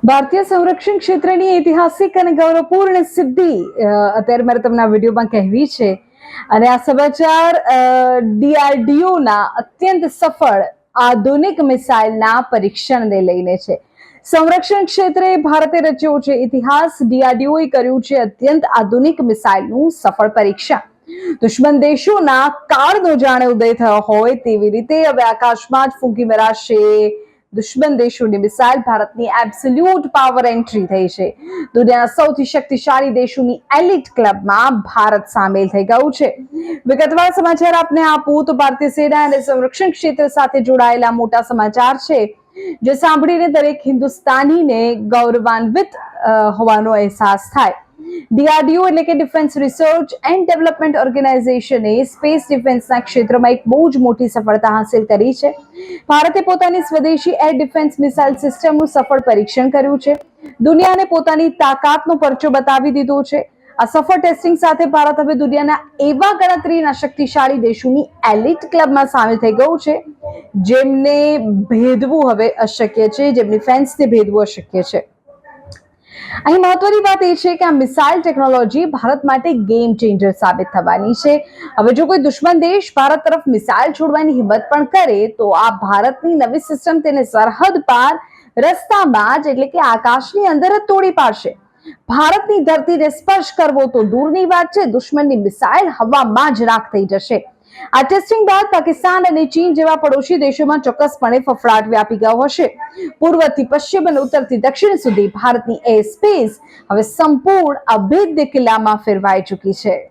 ભારતીય સંરક્ષણ ક્ષેત્રની ઐતિહાસિક અને ગૌરવપૂર્ણ સિદ્ધિ અત્યારે મારે તમને આ વિડીયોમાં કહેવી છે. અને આ સમાચાર ડીઆરડીઓના અત્યંત સફળ આધુનિક મિસાઇલના પરીક્ષણને લઈને છે. સંરક્ષણ ક્ષેત્રે ભારતે રચ્યો છે ઇતિહાસ. ડીઆરડીઓએ કર્યું છે અત્યંત આધુનિક મિસાઇલનું સફળ પરીક્ષણ. દુશ્મન દેશોના કાળનો જાણે ઉદય થયો હોય તેવી રીતે હવે આકાશમાં જ ફૂંકી મરાશે દુશ્મન દેશોની મિસાઇલ. ભારતની એબ્સોલ્યુટ પાવર એન્ટ્રી થઈ છે. દુનિયાના સૌથી શક્તિશાળી દેશોની એલિટ ક્લબમાં ભારત સામેલ થઈ ગયું છે. વિગતવાર સમાચાર આપને આપું તો ભારતીય સેના અને સંરક્ષણ ક્ષેત્ર સાથે જોડાયેલા મોટા સમાચાર છે, જે સાંભળીને દરેક હિન્દુસ્તાનીને ગૌરવાન્વિત હોવાનો અહેસાસ થાય. ડીઆરડીઓ એટલે કે ડિફેન્સ રિસર્ચ એન્ડ ડેવલપમેન્ટ ઓર્ગેનાઇઝેશને સ્પેસ ડિફેન્સના ક્ષેત્રમાં એક બહુ જ મોટી સફળતા હાંસલ કરી છે. ભારતે પોતાની સ્વદેશી એર ડિફેન્સ મિસાઇલ સિસ્ટમનું સફળ પરીક્ષણ કર્યું છે. દુનિયાને પોતાની તાકાતનો પરચો બતાવી દીધો છે. આ સફળ ટેસ્ટિંગ સાથે ભારત હવે દુનિયાના એવા ગણતરીના શક્તિશાળી દેશોની એલિટ ક્લબમાં સામેલ થઈ ગયું છે, જેમને ભેદવું હવે અશક્ય છે, જેમની ફેન્સને ભેદવું અશક્ય છે. અહીં મહત્વની વાત એ છે કે આ મિસાઇલ ટેકનોલોજી ભારત માટે ગેમ ચેન્જર સાબિત થવાની છે. હવે જો કોઈ દુશ્મન દેશ ભારત તરફ મિસાઇલ છોડવાની હિંમત પણ કરે તો આ ભારતની નવી સિસ્ટમ તેને સરહદ પાર રસ્તામાં જ એટલે કે આકાશની અંદર જ તોડી પાડશે. ભારતની ધરતીને સ્પર્શ કરવો તો દૂરની વાત છે, દુશ્મનની મિસાઇલ હવામાં જ રાખ થઈ જશે. આ ટેસ્ટિંગ બાદ પાકિસ્તાન અને ચીન જેવા પડોશી દેશોમાં ચોક્કસપણે ફફડાટ વ્યાપી ગયો હશે. પૂર્વથી પશ્ચિમ અને ઉત્તરથી દક્ષિણ સુધી ભારતની એર સ્પેસ હવે સંપૂર્ણ અભેદ્ય કિલ્લામાં ફેરવાઈ ચૂકી છે.